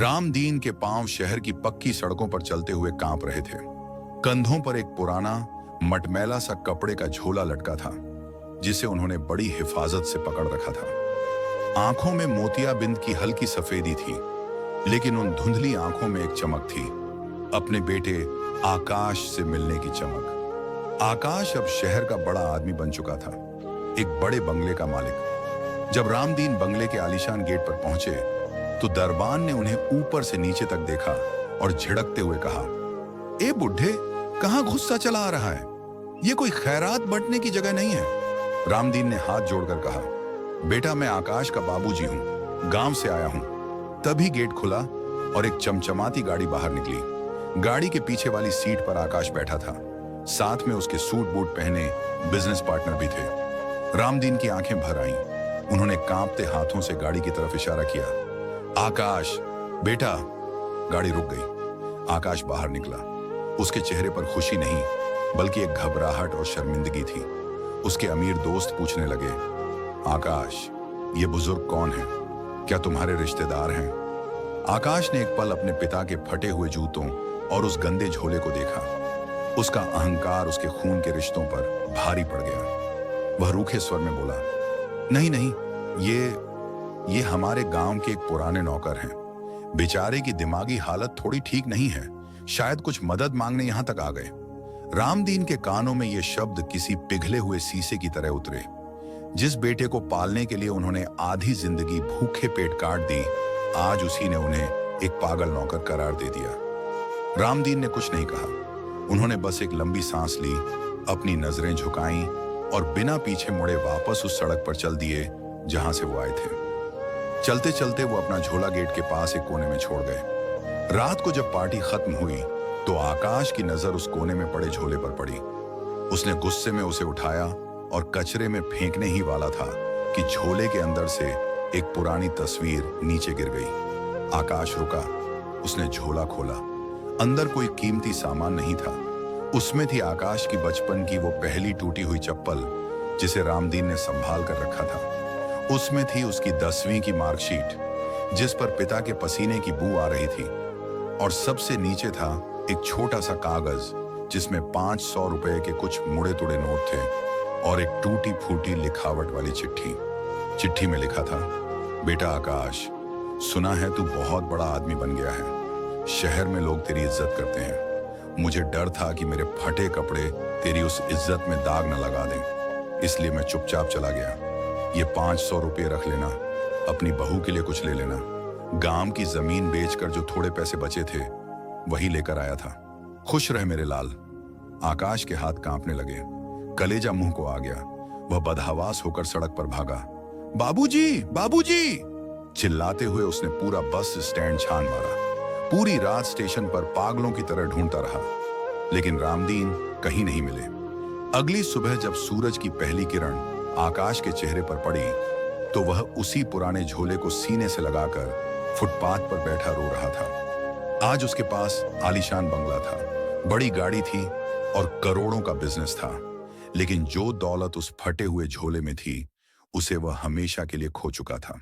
रामदीन के पांव शहर की पक्की सड़कों पर चलते हुए कांप रहे थे। कंधों पर एक पुराना मटमैला सा कपड़े का झोला लटका था, जिसे उन्होंने बड़ी हिफाजत से पकड़ रखा था। आंखों में मोतियाबिंद की हल्की सफेदी थी, लेकिन उन धुंधली आंखों में एक चमक थी, अपने बेटे आकाश से मिलने की चमक। आकाश अब शहर का बड़ा आदमी बन चुका था, एक बड़े बंगले का मालिक। जब रामदीन बंगले के आलीशान गेट पर पहुंचे तो दरबान ने उन्हें ऊपर से नीचे तक देखा और झिड़कते हुए कहा, ए बुढ़े, कहां गुस्सा चला आ रहा है? ये कोई खैरात बंटने की जगह नहीं है। रामदीन ने हाथ जोड़कर कहा, बेटा मैं आकाश का बाबूजी हूं, गांव से आया हूं। तभी गेट खुला और एक चमचमाती गाड़ी बाहर निकली। गाड़ी के पीछे वाली सीट पर आकाश बैठा था, साथ में उसके सूट बूट पहने बिजनेस पार्टनर भी थे। रामदीन की आंखें भर आईं। उन्होंने कांपते हाथों से गाड़ी की तरफ इशारा किया, आकाश बेटा। गाड़ी रुक गई। आकाश बाहर निकला। उसके चेहरे पर खुशी नहीं, बल्कि एक घबराहट और शर्मिंदगी थी। उसके अमीर दोस्त पूछने लगे, आकाश, ये बुजुर्ग कौन है? क्या तुम्हारे रिश्तेदार हैं? आकाश ने एक पल अपने पिता के फटे हुए जूतों और उस गंदे झोले को देखा। उसका अहंकार उसके खून के रिश्तों पर भारी पड़ गया। वह रूखे स्वर में बोला, नहीं नहीं, ये हमारे गांव के एक पुराने नौकर हैं। बेचारे की दिमागी हालत थोड़ी ठीक नहीं है, शायद कुछ मदद मांगने यहां तक आ गए। रामदीन के कानों में ये शब्द किसी पिघले हुए शीशे की तरह उतरे। जिस बेटे को पालने के लिए उन्होंने आधी जिंदगी भूखे पेट काट दी, आज उसी ने उन्हें एक पागल नौकर करार दे दिया। रामदीन ने कुछ नहीं कहा। उन्होंने बस एक लंबी सांस ली, अपनी नजरें झुकाईं और बिना पीछे मुड़े वापस उस सड़क पर चल दिए जहां से वो आए थे। चलते चलते वो अपना झोला गेट के पास एक कोने में छोड़ गए। रात को जब पार्टी खत्म हुई तो आकाश की नजर उस कोने में पड़े झोले पर पड़ी। उसने गुस्से में उसे उठाया और कचरे में फेंकने ही वाला था कि झोले के अंदर से एक पुरानी तस्वीर नीचे गिर गई। आकाश रुका। उसने झोला खोला। अंदर कोई कीमती सामान नहीं था। उसमें थी आकाश की बचपन की वो पहली टूटी हुई चप्पल, जिसे रामदीन ने संभाल कर रखा था। उसमें थी उसकी 10वीं की मार्कशीट, जिस पर पिता के पसीने की बू आ रही थी। और सबसे नीचे था एक छोटा सा कागज, जिसमें 500 रुपए के कुछ मुड़े तुड़े नोट थे और एक टूटी फूटी लिखावट वाली चिट्ठी। चिट्ठी में लिखा था, बेटा आकाश, सुना है तू बहुत बड़ा आदमी बन गया है। शहर में लोग तेरी इज्जत करते हैं। मुझे डर था कि मेरे फटे कपड़े तेरी उस इज्जत में दाग न लगा दें, इसलिए मैं चुपचाप चला गया। ये 500 रुपये रख लेना, अपनी बहू के लिए कुछ ले लेना। गांव की जमीन बेचकर जो थोड़े पैसे बचे थे वही लेकर आया था। खुश रह मेरे लाल। आकाश के हाथ कांपने लगे। कलेजा मुंह को आ गया। वह बदहवास होकर सड़क पर भागा। बाबूजी, बाबूजी! चिल्लाते हुए उसने पूरा बस स्टैंड छान मारा। पूरी रात स्टेशन पर पागलों की तरह ढूंढता रहा, लेकिन रामदीन कहीं नहीं मिले। अगली सुबह जब सूरज की पहली किरण आकाश के चेहरे पर पड़ी तो वह उसी पुराने झोले को सीने से लगाकर फुटपाथ पर बैठा रो रहा था। आज उसके पास आलीशान बंगला था, बड़ी गाड़ी थी और करोड़ों का बिजनेस था, लेकिन जो दौलत उस फटे हुए झोले में थी, उसे वह हमेशा के लिए खो चुका था।